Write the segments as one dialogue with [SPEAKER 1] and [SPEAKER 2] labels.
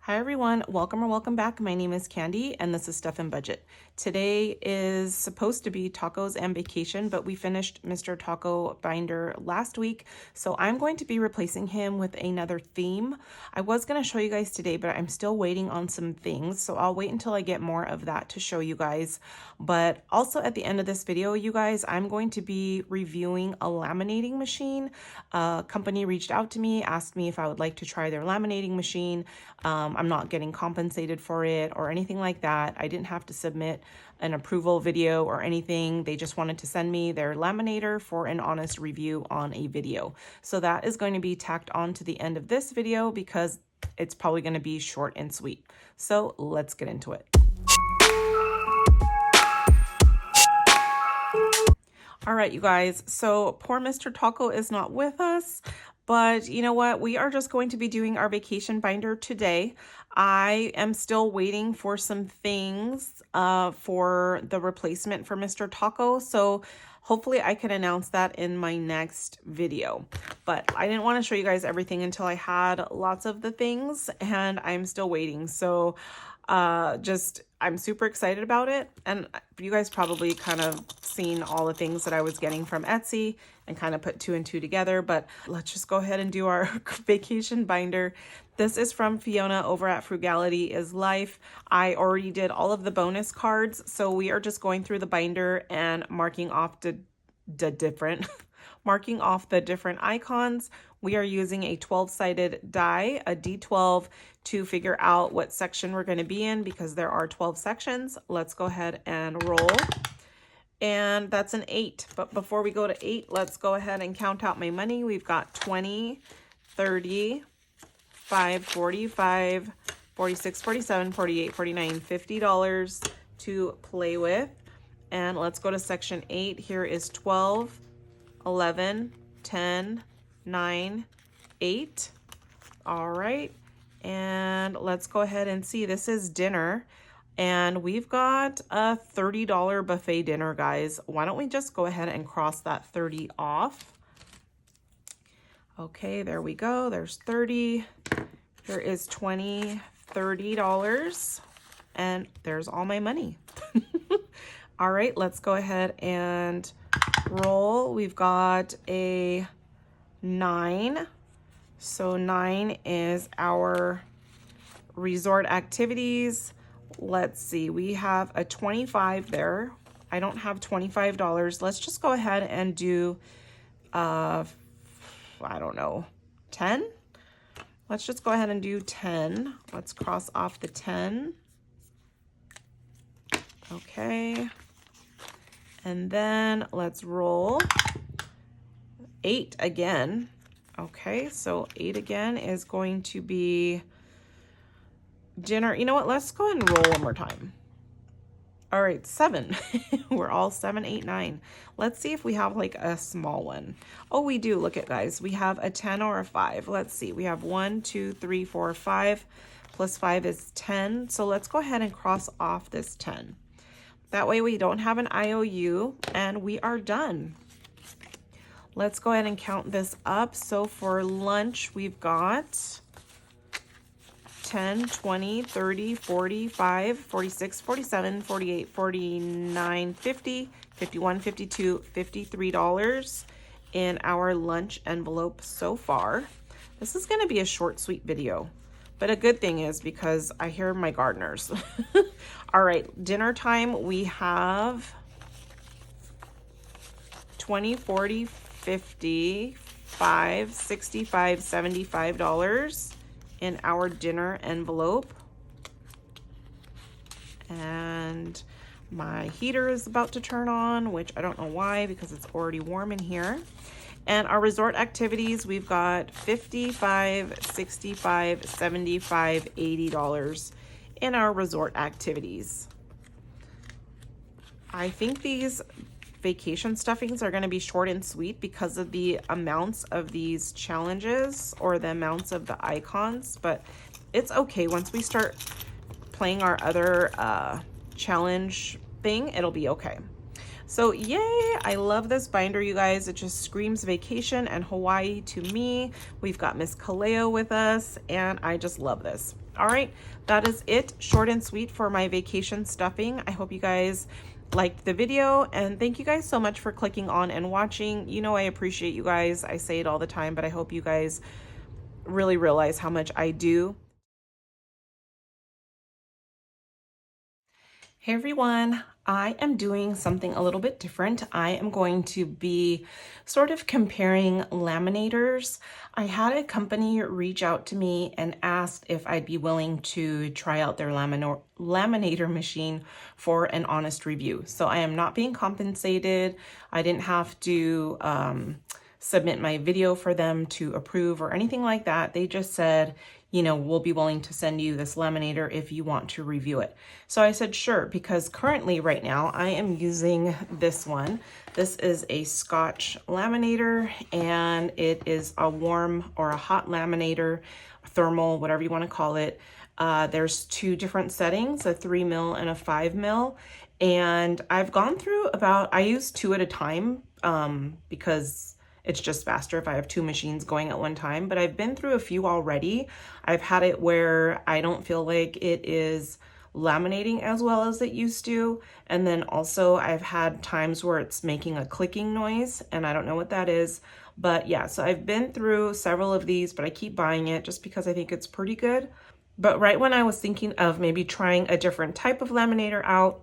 [SPEAKER 1] Hi everyone, welcome or welcome back. My name is Candy and this is Stuff and Budget. Today is supposed to be tacos and vacation, but we finished Mr. Taco binder last week, so I'm going to be replacing him with another theme. I was going to show you guys today, but I'm still waiting on some things, so I'll wait until I get more of that to show you guys. But also at the end of this video, you guys, I'm going to be reviewing a laminating machine. A company reached out to me, asked me if I would like to try their laminating machine. I'm not getting compensated for it or anything like that. I didn't have to submit an approval video or anything. They just wanted to send me their laminator for an honest review on a video. So that is going to be tacked on to the end of this video because it's probably going to be short and sweet. So let's get into it. All right, you guys, so poor Mr. Taco is not with us, but you know what? We are just going to be doing our vacation binder today. I am still waiting for some things for the replacement for Mr. Taco, so hopefully I can announce that in my next video. But I didn't want to show you guys everything until I had lots of the things, and I'm still waiting. So I'm super excited about it, and you guys probably kind of seen all the things that I was getting from Etsy and kind of put two and two together. But let's just go ahead and do our vacation binder. This is from Fiona over at Frugality is Life. I already did all of the bonus cards, so we are just going through the binder and marking off the different marking off the different icons. We are using a 12-sided die, a D12, to figure out what section we're going to be in because there are 12 sections. Let's go ahead and roll. And that's an 8. But before we go to 8, let's go ahead and count out my money. We've got 20, 30, 5, 45, 46, 47, 48, 49, $50 to play with. And let's go to section 8. Here is 12, 11, 10, 9, 8. All right. And let's go ahead and see. This is dinner. And we've got a $30 buffet dinner, guys. Why don't we just go ahead and cross that 30 off? Okay, there we go. There's 30. Here is 20, $30. And there's all my money. All right, let's go ahead and roll. We've got a 9. So 9 is our resort activities. Let's see, we have a 25 there. I don't have $25. Let's just go ahead and do, I don't know, 10? Let's just go ahead and do 10. Let's cross off the 10. Okay. And then let's roll 8 again. Okay, so 8 again is going to be dinner. You know what? Let's go ahead and roll one more time. All right, 7. We're all 7, 8, 9. Let's see if we have like a small one. Oh, we do. Look at, guys. We have a 10 or a 5. Let's see. We have 1, 2, 3, 4, 5. Plus 5 is 10. So let's go ahead and cross off this 10. That way we don't have an IOU and we are done. Let's go ahead and count this up. So for lunch, we've got 10, 20, 30, 45, 46, 47, 48, 49, 50, 51, 52, $53 in our lunch envelope so far. This is going to be a short, sweet video. But a good thing is because I hear my gardeners. All right, dinner time, we have 20, 40, 50, 5, 65, $75 in our dinner envelope. And my heater is about to turn on, which I don't know why because it's already warm in here. And our resort activities, we've got 55, 65, 75, $80 in our resort activities. I think these vacation stuffings are going to be short and sweet because of the amounts of these challenges or the amounts of the icons, but it's okay. Once we start playing our other challenge thing, it'll be okay. So yay, I love this binder, you guys. It just screams vacation and Hawaii to me. We've got Miss Kaleo with us, and I just love this. All right, that is it. Short and sweet for my vacation stuffing. I hope you guys liked the video, and thank you guys so much for clicking on and watching. You know I appreciate you guys. I say it all the time, but I hope you guys really realize how much I do. Hey everyone, I am doing something a little bit different. I am going to be sort of comparing laminators. I had a company reach out to me and asked if I'd be willing to try out their laminator machine for an honest review. So I am not being compensated. I didn't have to submit my video for them to approve or anything like that. They just said, you know, we'll be willing to send you this laminator if you want to review it. So I said, sure, because currently right now I am using this one. This is a Scotch laminator, and it is a warm or a hot laminator, thermal, whatever you want to call it. There's two different settings, a 3 mil and a 5 mil. And I've gone through I use two at a time because it's just faster if I have two machines going at one time, but I've been through a few already. I've had it where I don't feel like it is laminating as well as it used to. And then also I've had times where it's making a clicking noise, and I don't know what that is. But yeah, so I've been through several of these, but I keep buying it just because I think it's pretty good. But right when I was thinking of maybe trying a different type of laminator out,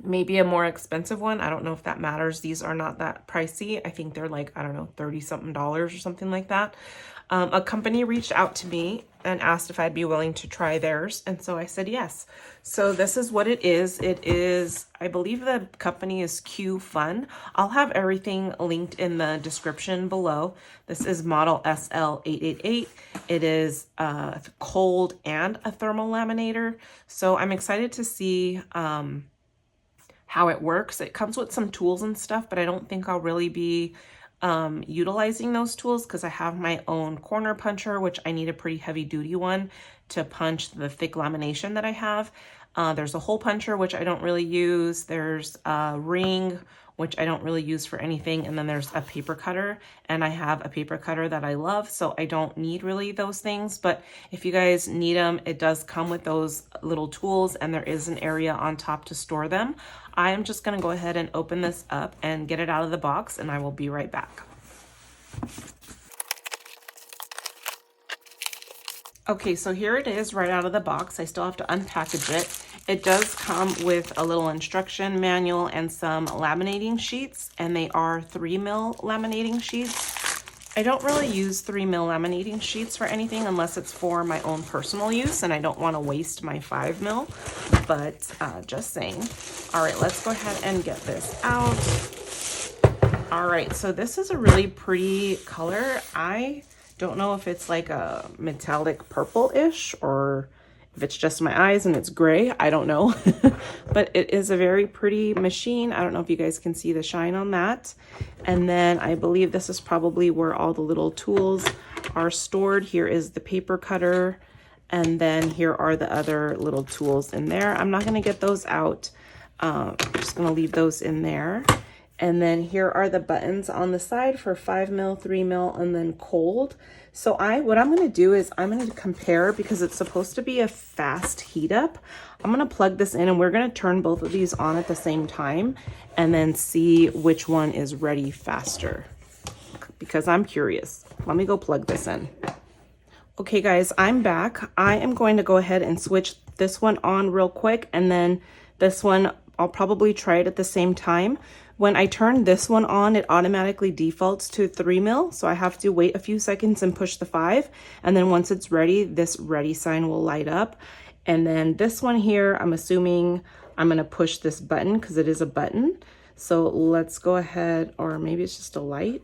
[SPEAKER 1] maybe a more expensive one. I don't know if that matters. These are not that pricey. I think they're like, I don't know, $30-something or something like that. A company reached out to me and asked if I'd be willing to try theirs. And so I said yes. So this is what it is. It is, I believe the company is Q Fun. I'll have everything linked in the description below. This is model SL888. It is cold and a thermal laminator. So I'm excited to see how it works. It comes with some tools and stuff, but I don't think I'll really be utilizing those tools because I have my own corner puncher, which I need a pretty heavy duty one to punch the thick lamination that I have. There's a hole puncher, which I don't really use. There's a ring, which I don't really use for anything. And then there's a paper cutter, and I have a paper cutter that I love, so I don't need really those things. But if you guys need them, it does come with those little tools, and there is an area on top to store them. I am just gonna go ahead and open this up and get it out of the box, and I will be right back. Okay, so here it is right out of the box. I still have to unpackage it. It does come with a little instruction manual and some laminating sheets, and they are 3 mil laminating sheets. I don't really use 3 mil laminating sheets for anything unless it's for my own personal use, and I don't want to waste my 5 mil, but just saying. All right, let's go ahead and get this out. All right, so this is a really pretty color. I don't know if it's like a metallic purple-ish or if it's just my eyes and it's gray. I don't know. But it is a very pretty machine. I don't know if you guys can see the shine on that. And then I believe this is probably where all the little tools are stored. Here is the paper cutter. And then here are the other little tools in there. I'm not going to get those out. I'm just going to leave those in there. And then here are the buttons on the side for 5 mil, 3 mil, and then cold. So what I'm going to do is I'm going to compare, because it's supposed to be a fast heat up. I'm going to plug this in, and we're going to turn both of these on at the same time and then see which one is ready faster, because I'm curious. Let me go plug this in. Okay guys, I'm back. I am going to go ahead and switch this one on real quick, and then this one I'll probably try it at the same time. When I turn this one on, it automatically defaults to 3 mil. So I have to wait a few seconds and push the 5. And then once it's ready, this ready sign will light up. And then this one here, I'm assuming I'm going to push this button because it is a button. So let's go ahead, or maybe it's just a light.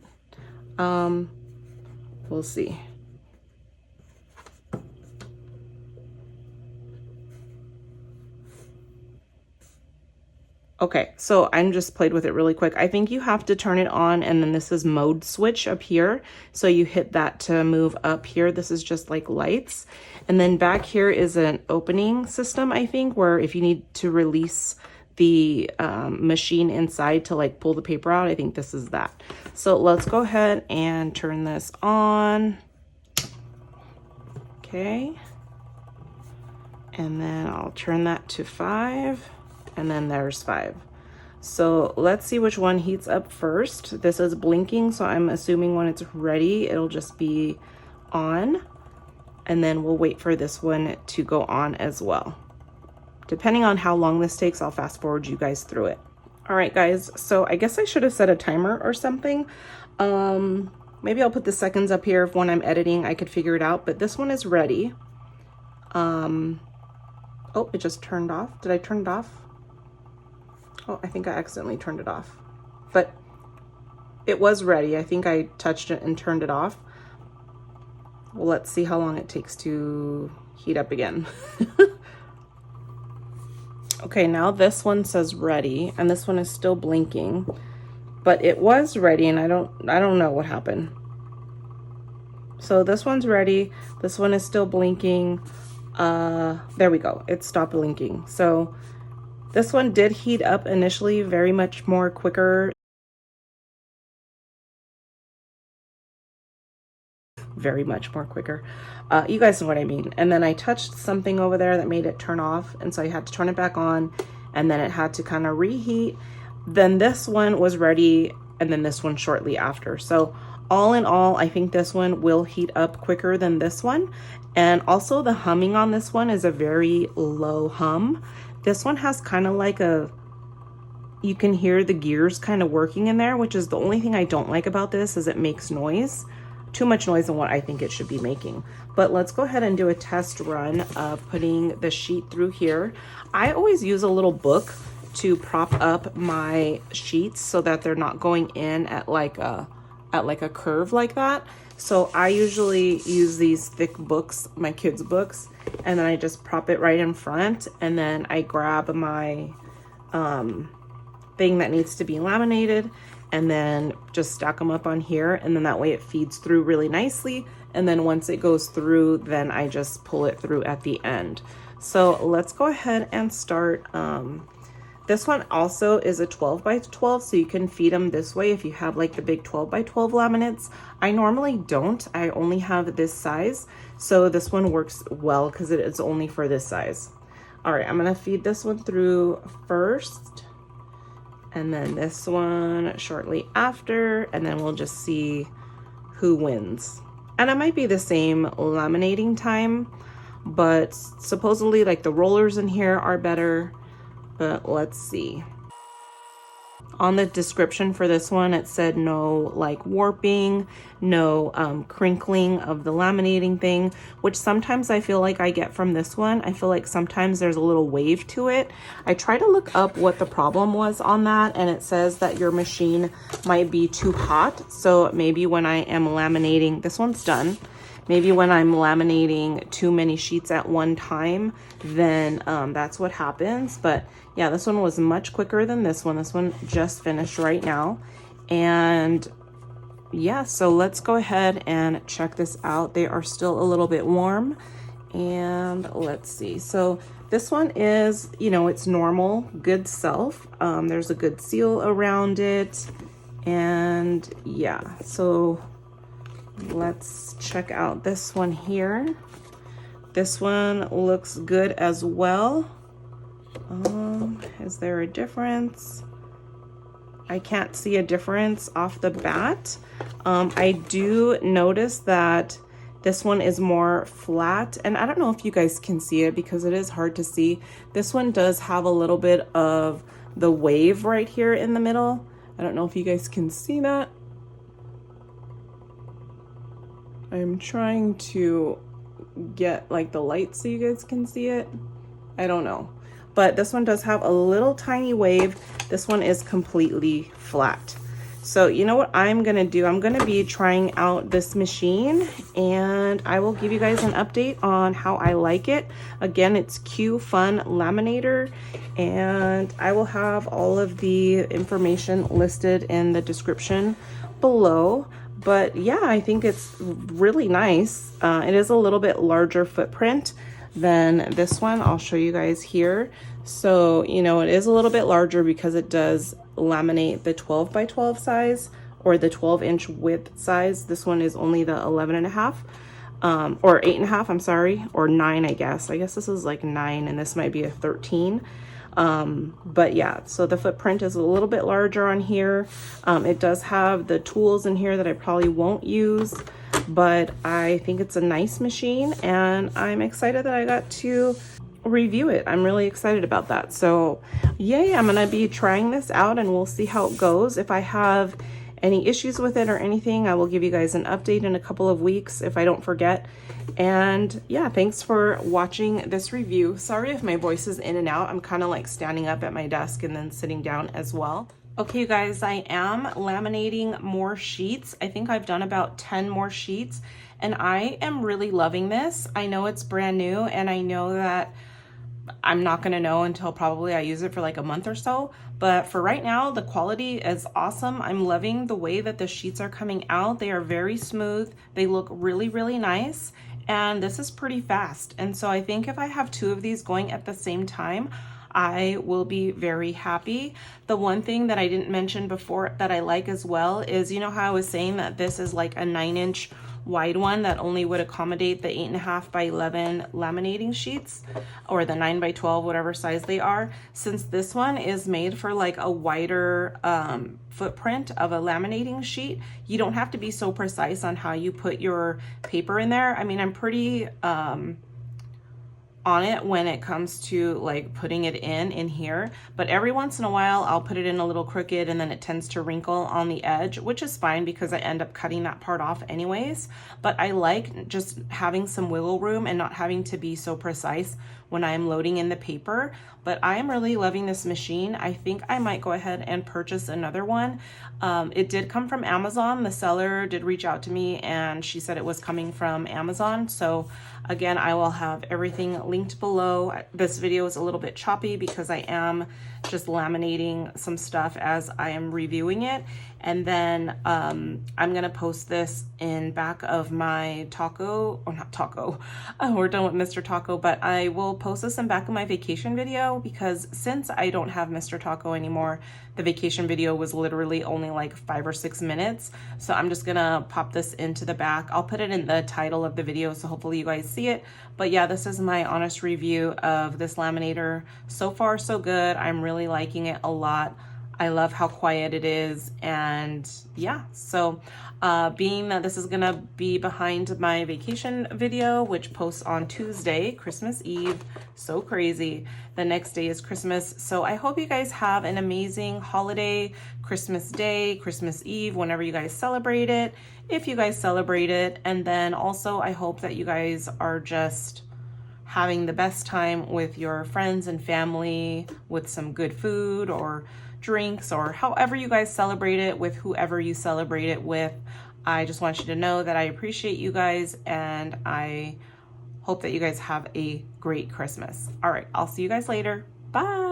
[SPEAKER 1] We'll see. Okay, so I'm just played with it really quick. I think you have to turn it on, and then this is mode switch up here. So you hit that to move up here. This is just like lights. And then back here is an opening system, I think, where if you need to release the machine inside to like pull the paper out, I think this is that. So let's go ahead and turn this on. Okay. And then I'll turn that to 5, and then there's 5. So let's see which one heats up first. This is blinking, so I'm assuming when it's ready, it'll just be on. And then we'll wait for this one to go on as well. Depending on how long this takes, I'll fast forward you guys through it. All right, guys, so I guess I should have set a timer or something. Maybe I'll put the seconds up here if when I'm editing, I could figure it out, but this one is ready. Oh, it just turned off. Did I turn it off? Oh, I think I accidentally turned it off, but it was ready. I think I touched it and turned it off. Well, let's see how long it takes to heat up again. Okay, now this one says ready, and this one is still blinking, but it was ready, and I don't know what happened. So this one's ready. This one is still blinking. There we go. It stopped blinking. So this one did heat up initially very much more quicker. Very much more quicker. You guys know what I mean. And then I touched something over there that made it turn off, and so I had to turn it back on, and then it had to kind of reheat. Then this one was ready, and then this one shortly after. So all in all, I think this one will heat up quicker than this one. And also the humming on this one is a very low hum. This one has kind of like you can hear the gears kind of working in there, which is the only thing I don't like about this, is it makes noise. Too much noise than what I think it should be making. But let's go ahead and do a test run of putting the sheet through here. I always use a little book to prop up my sheets so that they're not going in at like a curve like that. So I usually use these thick books, my kids' books, and then I just prop it right in front, and then I grab my thing that needs to be laminated, and then just stack them up on here, and then that way it feeds through really nicely. And then once it goes through, then I just pull it through at the end. So let's go ahead and start. This one also is a 12 by 12, so you can feed them this way if you have like the big 12 by 12 laminates. I normally don't. I only have this size, so this one works well because it is only for this size. All right, I'm gonna feed this one through first, and then this one shortly after, and then we'll just see who wins. And it might be the same laminating time, but supposedly like the rollers in here are better, but let's see. On the description for this one, it said no like warping, no crinkling of the laminating thing, which sometimes I feel like I get from this one. I feel like sometimes there's a little wave to it. I tried to look up what the problem was on that, and it says that your machine might be too hot. So maybe when I am laminating, this one's done. Maybe when I'm laminating too many sheets at one time, then that's what happens. But yeah, this one was much quicker than this one. This one just finished right now. And yeah, so let's go ahead and check this out. They are still a little bit warm. And let's see. So this one is, you know, it's normal, good self. There's a good seal around it. And yeah, so let's check out this one here. This one looks good as well. Is there a difference? I can't see a difference off the bat. I do notice that this one is more flat, and I don't know if you guys can see it because it is hard to see. This one does have a little bit of the wave right here in the middle. I don't know if you guys can see that. I'm trying to get like the light so you guys can see it. I don't know. But this one does have a little tiny wave. This one is completely flat. So you know what I'm gonna do? I'm gonna be trying out this machine, and I will give you guys an update on how I like it. Again, it's Q Fun Laminator, and I will have all of the information listed in the description below. But yeah, I think it's really nice. It is a little bit larger footprint than this one. I'll show you guys here. So, you know, it is a little bit larger because it does laminate the 12 by 12 size or the 12-inch width size. This one is only the 11.5. or 8.5, I'm sorry, or 9, I guess. I guess this is like 9 and this might be a 13. But yeah, so the footprint is a little bit larger on here. It does have the tools in here that I probably won't use, but I think it's a nice machine and I'm excited that I got to review it. I'm really excited about that. So yay, I'm gonna be trying this out and we'll see how it goes. If I have any issues with it or anything, I will give you guys an update in a couple of weeks if I don't forget. And yeah, thanks for watching this review. Sorry if my voice is in and out. I'm kind of like standing up at my desk and then sitting down as well. Okay, you guys, I am laminating more sheets. I think I've done about 10 more sheets and I am really loving this. I know it's brand new and I know that I'm not going to know until probably I use it for like a month or so, but for right now the quality is awesome. I'm loving the way that the sheets are coming out. They are very smooth. They look really, really nice, and this is pretty fast. And so I think if I have 2 of these going at the same time, I will be very happy. The one thing that I didn't mention before that I like as well is, you know how I was saying that this is like a 9-inch wide one that only would accommodate the 8.5 by 11 laminating sheets, or the 9 by 12, whatever size they are. Since this one is made for like a wider footprint of a laminating sheet, you don't have to be so precise on how you put your paper in there. I mean, I'm pretty on it when it comes to like putting it in here, but every once in a while I'll put it in a little crooked and then it tends to wrinkle on the edge, which is fine because I end up cutting that part off anyways. But I like just having some wiggle room and not having to be so precise when I'm loading in the paper. But I am really loving this machine. I think I might go ahead and purchase another one. It did come from Amazon. The seller did reach out to me and she said it was coming from Amazon. So again, I will have everything linked below. This video is a little bit choppy because I am just laminating some stuff as I am reviewing it. And then I'm gonna post this in back of my taco, or not taco, we're done with Mr. Taco, but I will post this in back of my vacation video because since I don't have Mr. Taco anymore, the vacation video was literally only like 5 or 6 minutes. So I'm just gonna pop this into the back. I'll put it in the title of the video, so hopefully you guys see it. But yeah, this is my honest review of this laminator. So far, so good. I'm really liking it a lot. I love how quiet it is, and yeah, so being that this is gonna be behind my vacation video, which posts on Tuesday, Christmas Eve, so crazy. The next day is Christmas, so I hope you guys have an amazing holiday, Christmas Day, Christmas Eve, whenever you guys celebrate it, if you guys celebrate it. And then also I hope that you guys are just having the best time with your friends and family with some good food or drinks, or however you guys celebrate it with whoever you celebrate it with. I just want you to know that I appreciate you guys and I hope that you guys have a great Christmas. All right, I'll see you guys later. Bye.